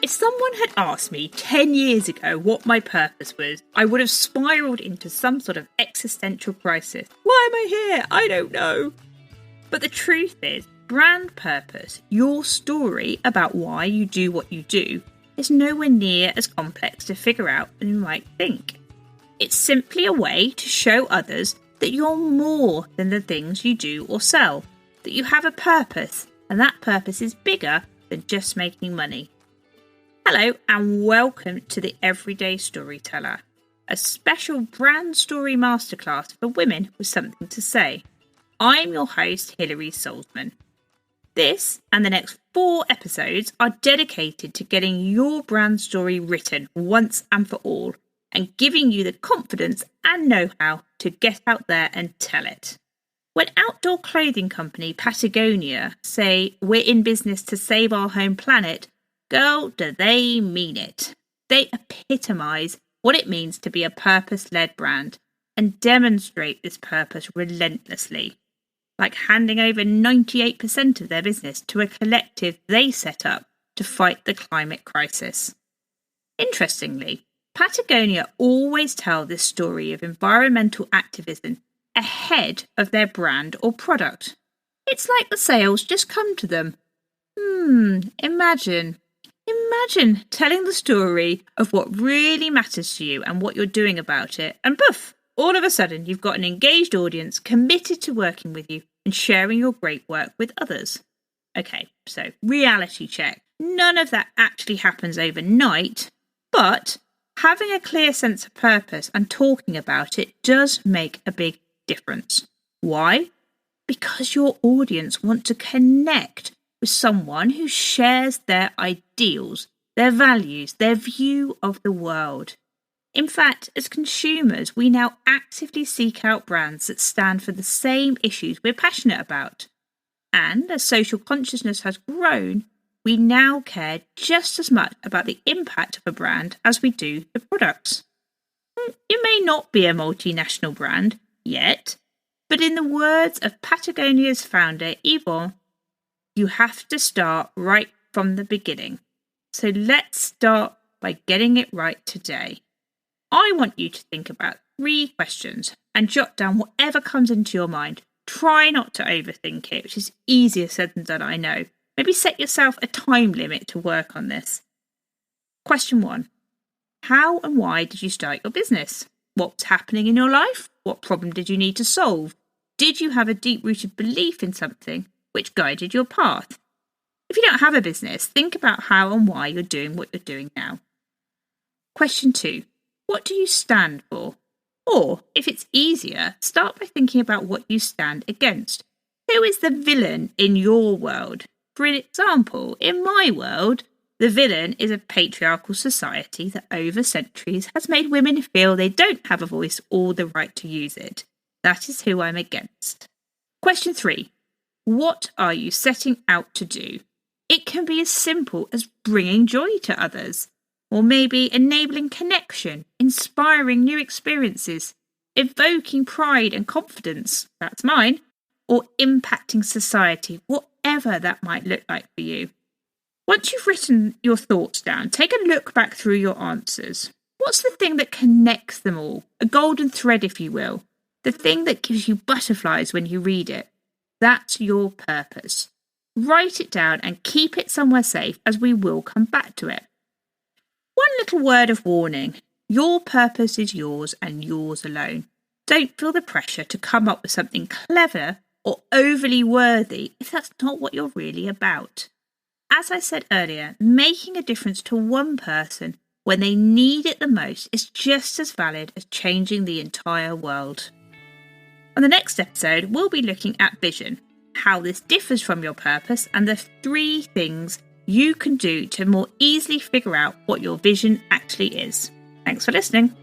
If someone had asked me 10 years ago what my purpose was, I would have spiralled into some sort of existential crisis. Why am I here? I don't know. But the truth is, brand purpose, your story about why you do what you do, is nowhere near as complex to figure out than you might think. It's simply a way to show others that you're more than the things you do or sell, that you have a purpose, and that purpose is bigger than just making money. Hello and welcome to the Everyday Storyteller, a special brand story masterclass for women with something to say. I'm your host, Hilary Solzman. This and the next 4 episodes are dedicated to getting your brand story written once and for all, and giving you the confidence and know-how to get out there and tell it. When outdoor clothing company Patagonia say we're in business to save our home planet, girl, do they mean it. They epitomise what it means to be a purpose-led brand and demonstrate this purpose relentlessly, like handing over 98% of their business to a collective they set up to fight the climate crisis. Interestingly, Patagonia always tell this story of environmental activism ahead of their brand or product. It's like the sales just come to them. Imagine telling the story of what really matters to you and what you're doing about it, and poof, all of a sudden you've got an engaged audience committed to working with you and sharing your great work with others. Okay, so reality check. None of that actually happens overnight, but having a clear sense of purpose and talking about it does make a big difference. Why? Because your audience want to connect with someone who shares their ideals, their values, their view of the world. In fact, as consumers, we now actively seek out brands that stand for the same issues we're passionate about. And as social consciousness has grown, we now care just as much about the impact of a brand as we do the products. You may not be a multinational brand yet, but in the words of Patagonia's founder, Yvon, you have to start right from the beginning. So let's start by getting it right today. I want you to think about 3 questions and jot down whatever comes into your mind. Try not to overthink it, which is easier said than done, I know. Maybe set yourself a time limit to work on this. Question 1. How and why did you start your business? What was happening in your life? What problem did you need to solve? Did you have a deep-rooted belief in something which guided your path? If you don't have a business, think about how and why you're doing what you're doing now. Question 2. What do you stand for? Or, if it's easier, start by thinking about what you stand against. Who is the villain in your world? For example, in my world, the villain is a patriarchal society that over centuries has made women feel they don't have a voice or the right to use it. That is who I'm against. Question 3. What are you setting out to do? It can be as simple as bringing joy to others, or maybe enabling connection, inspiring new experiences, evoking pride and confidence, that's mine, or impacting society, whatever that might look like for you. Once you've written your thoughts down, take a look back through your answers. What's the thing that connects them all? A golden thread, if you will. The thing that gives you butterflies when you read it. That's your purpose. Write it down and keep it somewhere safe, as we will come back to it. One little word of warning. Your purpose is yours and yours alone. Don't feel the pressure to come up with something clever or overly worthy if that's not what you're really about. As I said earlier, making a difference to one person when they need it the most is just as valid as changing the entire world. On the next episode, we'll be looking at vision, how this differs from your purpose, and the 3 things you can do to more easily figure out what your vision actually is. Thanks for listening.